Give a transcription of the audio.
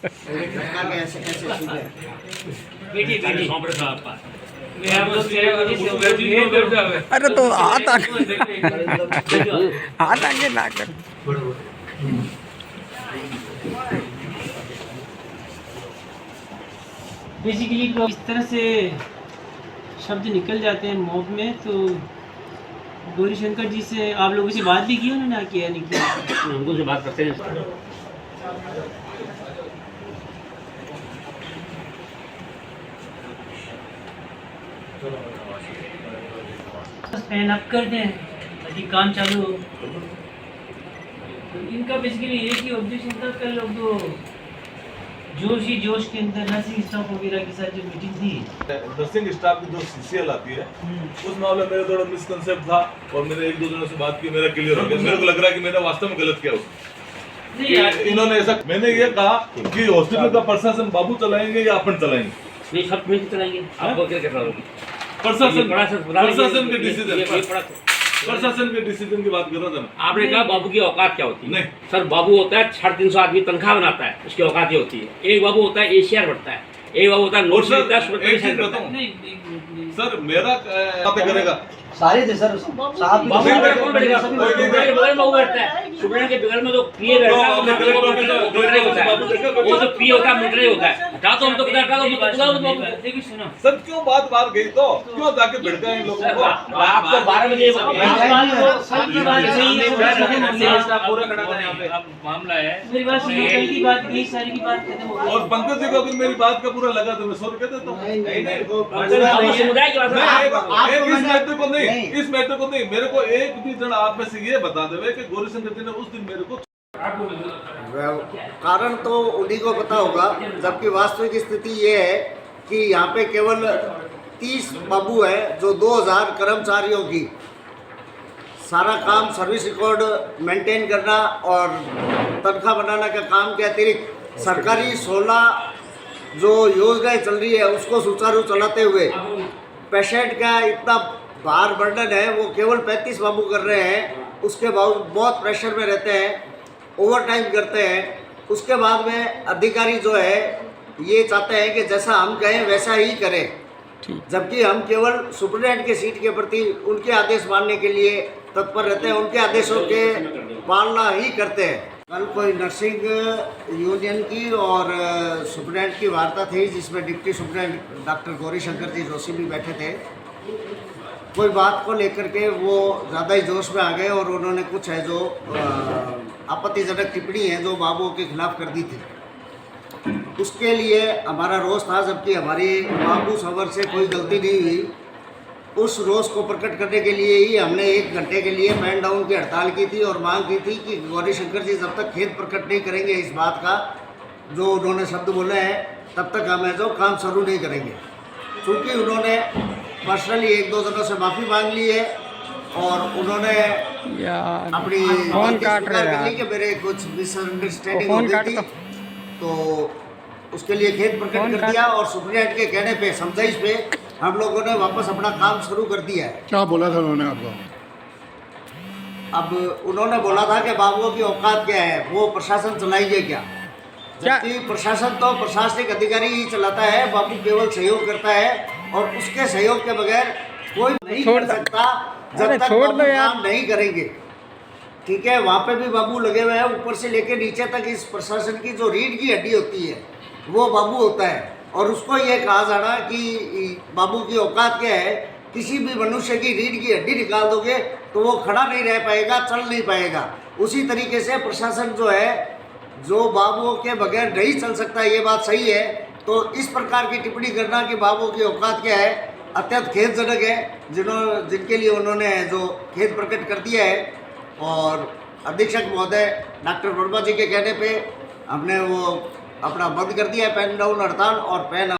ऐसे ऐसे सीधे बेटी बेटी अरे तो हाथ आगे ना कर। बेसिकली इस तरह से शब्द निकल जाते हैं मॉब में, तो गौरी शंकर जी से आप लोगों से बात भी की उन्होंने, ना किया नहीं किया? उनको से बात करते हैं। फैन अप कर दें ताकि काम चालू हो। तो इनका बेसिकली एक ही ऑब्जेक्शन था, कल लोग तो जोश के अंदर नर्सिंग स्टाफ वगैरह के साथ जो मीटिंग थी, नर्सिंग स्टाफ की जो सीसीएल आती है उस मामले में मेरा थोड़ा मिसकंसेप्ट था और मैंने एक दो जनों से बात की, मेरा क्लियर हो गया। मेरे को लग रहा है कि मैंने वास्तव में गलत किया उसको। इन्होंने ऐसा, मैंने ये कहा कि हॉस्पिटल का प्रशासन बाबू चलाएंगे या अपन चलाएंगे? नहीं, सब मिलकर चलाएंगे। आपको क्या कहना होगा? प्रशासन के डिसीजन, प्रशासन के डिसीजन की बात कर रहा था मैं। आपने कहा बाबू की औकात क्या होती है? नहीं सर, बाबू होता है 350 आदमी तनख्वाह बनाता है, उसकी औकात ये होती है। एक बाबू होता है एशियर बढ़ता है, एक बाबू होता है नोट लेता है, एक चीज बताऊं सर, मेरा बातें करेगा सारे थे सर साहब बाबू का कौन बैठेगा? बगल में बैठता है, सुप्रीम के बगल में तो पीए बैठता है, वो तो पीए होता है, मिलिट्री होता है। हटा दो, हम तो हटा दो। देखिए सुनो सर, क्यों बात बाहर गई तो क्यों जाके भिड़का इन लोगों को? आपको 12 बजे मामला है, मेरी बात सुनो, कल की बात गई, सारी की बात खत्म हो गई। और पंकज जी को अगर मेरी बात का पूरा लगा तो मैं सॉरी कह देता हूँ। समुदाय की बात इस मैटर को नहीं, मेरे को एक भी जन आप में से ये बता देवे कि गौरी शंकर जी ने उस दिन मेरे को, कारण तो उन्हीं को पता होगा, जबकि वास्तविक स्थिति ये है कि यहाँ पे केवल 30 बाबू है जो 2000 कर्मचारियों की सारा काम, सर्विस रिकॉर्ड मेंटेन करना और तनख्वाह बनाना का काम के अतिरिक्त सरकारी 16 जो योजनाएं चल रही है उसको सुचारू चलाते हुए पेशेंट का इतना भार बर्डन है वो केवल 35 बाबू कर रहे हैं। उसके बाद बहुत प्रेशर में रहते हैं, ओवर टाइम करते हैं। उसके बाद में अधिकारी जो है ये चाहते हैं कि जैसा हम कहें वैसा ही करें, जबकि हम केवल सुप्रीटेंडेंट के सीट के प्रति उनके आदेश मानने के लिए तत्पर रहते हैं, उनके आदेशों के पालना ही करते हैं। कल कोई नर्सिंग यूनियन की और सुप्रीटेंडेंट की वार्ता थी जिसमें deputy superintendent doctor Gauri Shankar ji Joshi भी बैठे थे। कोई बात को लेकर के वो ज़्यादा ही जोश में आ गए और उन्होंने कुछ है जो आपत्तिजनक टिप्पणी है जो बाबुओं के खिलाफ कर दी थी। उसके लिए हमारा रोष था, जबकि हमारी बाबू सवर से कोई गलती नहीं हुई। उस रोष को प्रकट करने के लिए ही हमने 1 घंटे के लिए मैन डाउन की हड़ताल की थी और मांग की थी कि गौरी शंकर जी जब तक खेद प्रकट नहीं करेंगे इस बात का जो उन्होंने शब्द बोले हैं, तब तक हम जो काम शुरू नहीं करेंगे। चूँकि उन्होंने पर्सनली 1-2 जनों से माफ़ी मांग ली है और उन्होंने अपनी फोन काट रहे हैं कि मेरे कुछ मिसअंडरस्टैंडिंग हो गई थी, तो उसके लिए खेद प्रकट कर दिया और सुप्रीटेंडेंट के कहने पे, समझाइश पे हम लोगों ने वापस अपना काम शुरू कर दिया है। क्या बोला था उन्होंने आपको? अब उन्होंने बोला था कि बाबुओं की औकात क्या है, वो प्रशासन चलाएंगे क्या, जबकि प्रशासन तो प्रशासनिक अधिकारी ही चलाता है, बाबू केवल सहयोग करता है और उसके सहयोग के बगैर कोई नहीं कर सकता जब तक बाबू काम नहीं करेंगे। ठीक है, वहाँ पे भी बाबू लगे हुए हैं, ऊपर से लेकर नीचे तक इस प्रशासन की जो रीढ़ की हड्डी होती है वो बाबू होता है और उसको ये कहा जाना कि बाबू की औकात क्या है। किसी भी मनुष्य की रीढ़ की हड्डी निकाल दोगे तो वो खड़ा नहीं रह पाएगा, चल नहीं पाएगा। उसी तरीके से प्रशासन जो है जो बाबुओं के बगैर नहीं चल सकता, ये बात सही है। तो इस प्रकार की टिप्पणी करना कि बाबुओं की औकात क्या है अत्यंत खेदजनक है, जिनके लिए उन्होंने जो खेद प्रकट कर दिया है। और अधीक्षक महोदय डॉक्टर वर्मा जी के कहने पे हमने वो अपना बंद कर दिया है पेन डाउन हड़ताल और पेन